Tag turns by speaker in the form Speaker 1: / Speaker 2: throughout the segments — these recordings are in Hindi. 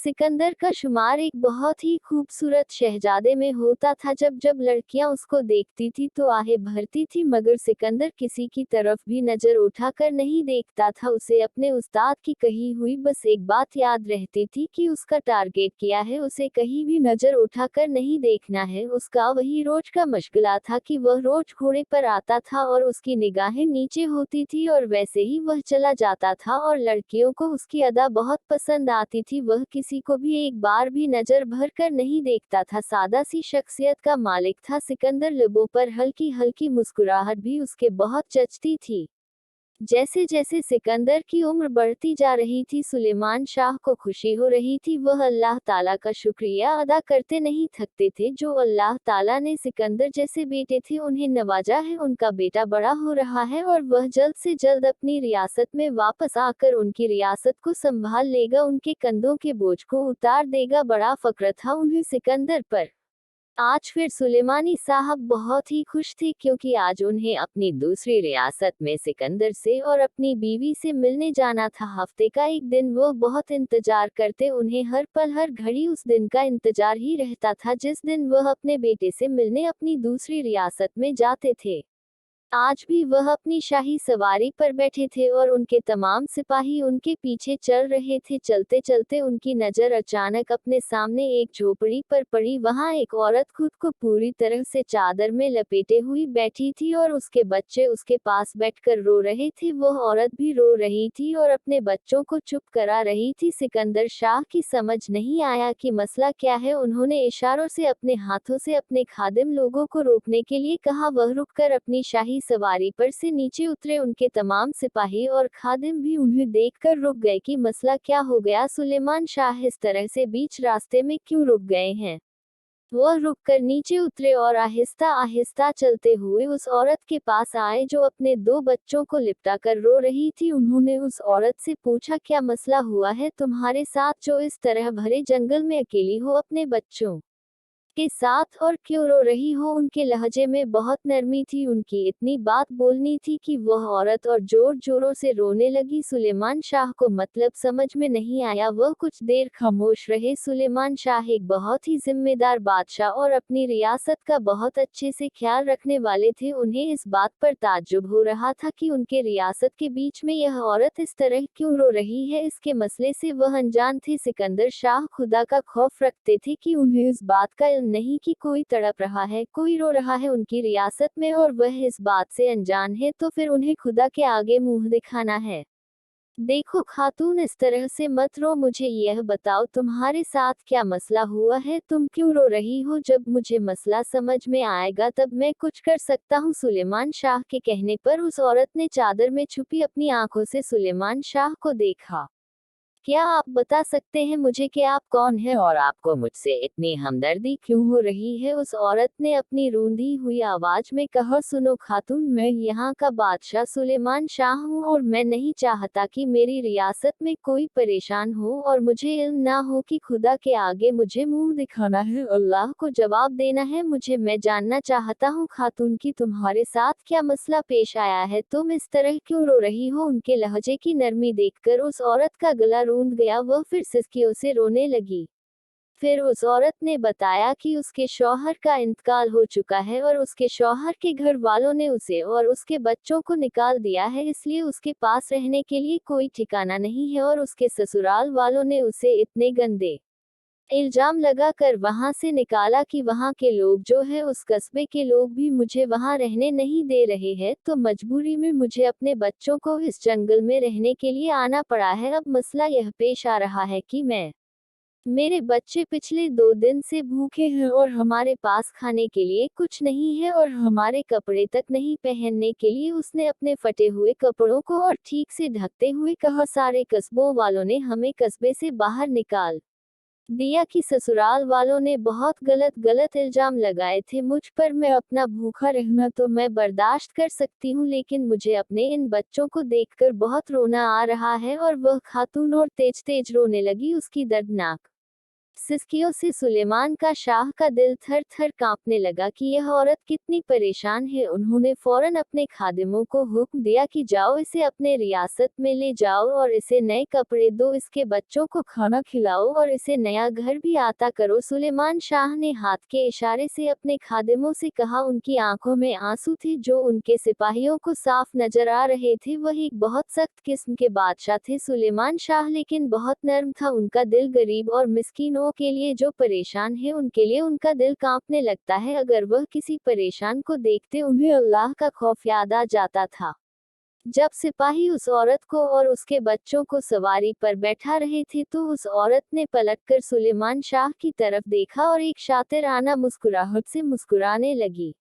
Speaker 1: सिकंदर का शुमार एक बहुत ही खूबसूरत शहजादे में होता था। जब जब लड़कियां उसको देखती थी तो आहें भरती थी, मगर सिकंदर किसी की तरफ भी नजर उठाकर नहीं देखता था। उसे अपने उस्ताद की कही हुई बस एक बात याद रहती थी कि उसका टारगेट क्या है, उसे कहीं भी नजर उठाकर नहीं देखना है। उसका वही रोज का मशगला था कि वह रोज घोड़े पर आता था और उसकी निगाहें नीचे होती थी और वैसे ही वह चला जाता था। और लड़कियों को उसकी अदा बहुत पसंद आती थी। वह किसी को भी एक बार भी नजर भर कर नहीं देखता था। सादा सी शख्सियत का मालिक था सिकंदर। लबों पर हल्की हल्की मुस्कुराहट भी उसके बहुत जचती थी। जैसे जैसे सिकंदर की उम्र बढ़ती जा रही थी, सुलेमान शाह को खुशी हो रही थी। वह अल्लाह ताला का शुक्रिया अदा करते नहीं थकते थे। जो अल्लाह ताला ने सिकंदर जैसे बेटे थे उन्हें नवाजा है। उनका बेटा बड़ा हो रहा है और वह जल्द से जल्द अपनी रियासत में वापस आकर उनकी रियासत को संभाल लेगा, उनके कंधों के बोझ को उतार देगा। बड़ा फक्र था उन्हें सिकंदर पर। आज फिर सुलेमानी साहब बहुत ही खुश थे, क्योंकि आज उन्हें अपनी दूसरी रियासत में सिकंदर से और अपनी बीवी से मिलने जाना था। हफ्ते का एक दिन वो बहुत इंतजार करते, उन्हें हर पल हर घड़ी उस दिन का इंतजार ही रहता था जिस दिन वह अपने बेटे से मिलने अपनी दूसरी रियासत में जाते थे। आज भी वह अपनी शाही सवारी पर बैठे थे और उनके तमाम सिपाही उनके पीछे चल रहे थे। चलते चलते उनकी नजर अचानक अपने सामने एक झोपड़ी पर पड़ी। वहां एक औरत खुद को पूरी तरह से चादर में लपेटे हुई बैठी थी और उसके बच्चे उसके पास बैठकर रो रहे थे। वह औरत भी रो रही थी और अपने बच्चों को चुप करा रही थी। सिकंदर शाह की समझ नहीं आया कि मसला क्या है। उन्होंने इशारों से अपने हाथों से अपने खादिम लोगों को रोकने के लिए कहा। वह रुककर अपनी शाही सवारी पर से नीचे उतरे। उनके तमाम सिपाही और खादिम भी उन्हें देखकर रुक गए कि मसला क्या हो गया, सुलेमान शाह इस तरह से बीच रास्ते में क्यों रुक गए हैं। वह रुककर नीचे उतरे और आहिस्ता आहिस्ता चलते हुए उस औरत के पास आए जो अपने दो बच्चों को लिपटा कर रो रही थी। उन्होंने उस औरत से पूछा, क्या मसला हुआ है तुम्हारे साथ, जो इस तरह भरे जंगल में अकेली हो अपने बच्चों के साथ, और क्यों रो रही हो। उनके लहजे में बहुत नरमी थी। उनकी इतनी बात बोलनी थी कि वह औरत और जोर जोरों से रोने लगी। सुलेमान शाह को मतलब समझ में नहीं आया। वह कुछ देर खामोश रहे। सुलेमान शाह एक बहुत ही जिम्मेदार बादशाह और अपनी रियासत का बहुत अच्छे से ख्याल रखने वाले थे। उन्हें इस बात पर ताज्जुब हो रहा था कि उनके रियासत के बीच में यह औरत इस तरह क्यों रो रही है। इसके मसले से वह अनजान थे। सिकंदर शाह खुदा का खौफ रखते थे कि उन्हें इस बात का नहीं कि कोई तड़प रहा है, कोई रो रहा है उनकी रियासत में और वह इस बात से अनजान है, तो फिर उन्हें खुदा के आगे मुंह दिखाना है। देखो खातून, इस तरह से मत रो। मुझे यह बताओ तुम्हारे साथ क्या मसला हुआ है, तुम क्यों रो रही हो। जब मुझे मसला समझ में आएगा तब मैं कुछ कर सकता हूँ। सुलेमान शाह के कहने पर उस औरत ने चादर में छुपी अपनी आंखों से सुलेमान शाह को देखा। क्या आप बता सकते हैं मुझे कि आप कौन हैं और आपको मुझसे इतनी हमदर्दी क्यों हो रही है। उस औरत ने अपनी रूंधी हुई आवाज में कहा, सुनो खातून, मैं यहाँ का बादशाह सुलेमान शाह हूँ और मैं नहीं चाहता कि मेरी रियासत में कोई परेशान हो और मुझे इल्म ना हो कि खुदा के आगे मुझे मुंह दिखाना है, अल्लाह को जवाब देना है। मैं जानना चाहता हूँ खातून कि तुम्हारे साथ क्या मसला पेश आया है, तुम इस तरह क्यों रो रही हो। उनके लहजे की नरमी देखकर उस औरत का गला रूंध गया। वह फिर सिसकियों से रोने लगी। फिर उस औरत ने बताया कि उसके शौहर का इंतकाल हो चुका है और उसके शौहर के घर वालों ने उसे और उसके बच्चों को निकाल दिया है, इसलिए उसके पास रहने के लिए कोई ठिकाना नहीं है और उसके ससुराल वालों ने उसे इतने गंदे इल्जाम लगा कर वहां से निकाला कि वहां के लोग जो है, उस कस्बे के लोग भी मुझे वहां रहने नहीं दे रहे हैं, तो मजबूरी में मुझे अपने बच्चों को इस जंगल में रहने के लिए आना पड़ा है। अब मसला यह पेश आ रहा है कि मेरे बच्चे पिछले 2 दिन से भूखे हैं और हमारे पास खाने के लिए कुछ नहीं है और हमारे कपड़े तक नहीं पहनने के लिए। उसने अपने फटे हुए कपड़ों को और ठीक से ढकते हुए कहा, सारे कस्बों वालों ने हमें कस्बे से बाहर निकाल दिया कि ससुराल वालों ने बहुत गलत गलत इल्जाम लगाए थे मुझ पर। मैं अपना भूखा रहना तो मैं बर्दाश्त कर सकती हूँ, लेकिन मुझे अपने इन बच्चों को देखकर बहुत रोना आ रहा है। और वह खातून और तेज तेज रोने लगी। उसकी दर्दनाक सिसकियों से सुलेमान का शाह का दिल थर थर कांपने लगा कि यह औरत कितनी परेशान है। उन्होंने फौरन अपने खादिमों को हुक्म दिया कि जाओ इसे अपने रियासत में ले जाओ और इसे नए कपड़े दो, इसके बच्चों को खाना खिलाओ और इसे नया घर भी आता करो। सुलेमान शाह ने हाथ के इशारे से अपने खादिमों से कहा। उनकी आंखों में आंसू थे जो उनके सिपाहियों को साफ नजर आ रहे थे। वह एक बहुत सख्त किस्म के बादशाह थे सुलेमान शाह, लेकिन बहुत नर्म था। उनका दिल गरीब और मिस्कीनों के लिए जो परेशान है उनके लिए उनका दिल कांपने लगता है। अगर वह किसी परेशान को देखते उन्हें अल्लाह का खौफ याद आ जाता था। जब सिपाही उस औरत को और उसके बच्चों को सवारी पर बैठा रहे थे तो उस औरत ने पलटकर सुलेमान शाह की तरफ देखा और एक शातिराना मुस्कुराहट से मुस्कुराने लगी।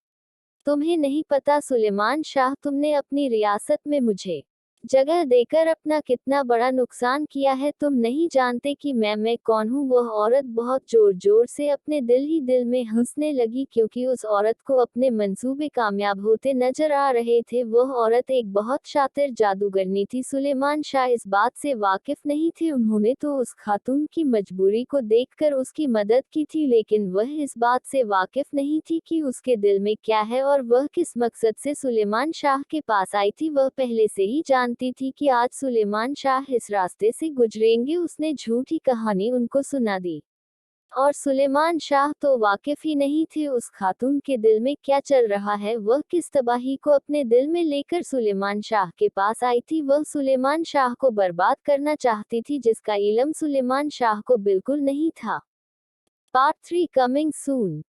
Speaker 1: तुम्हें नहीं पता सुलेमान शाह, तुमने अपनी रियासत में मुझे जगह देकर अपना कितना बड़ा नुकसान किया है। तुम नहीं जानते कि मैं कौन हूँ। वह औरत बहुत जोर जोर से अपने दिल ही दिल में हंसने लगी क्योंकि उस औरत को अपने मंसूबे कामयाब होते नजर आ रहे थे। वह औरत एक बहुत शातिर जादूगरनी थी। सुलेमान शाह इस बात से वाकिफ नहीं थे। उन्होंने तो उस खातून की मजबूरी को देखकर उसकी मदद की थी, लेकिन वह इस बात से वाकिफ नहीं थी कि उसके दिल में क्या है और वह किस मकसद से सुलेमान शाह के पास आई थी। वह पहले से ही जानती थी कि आज सुलेमान शाह इस रास्ते से गुजरेंगे। उसने झूठी कहानी उनको सुना दी और सुलेमान शाह तो वाकिफ ही नहीं थे उस खातून के दिल में क्या चल रहा है। वह किस तबाही को अपने दिल में लेकर सुलेमान शाह के पास आई थी। वह सुलेमान शाह को बर्बाद करना चाहती थी, जिसका इल्म सुलेमान शाह को बिल्कुल नहीं था। Part 3 coming soon.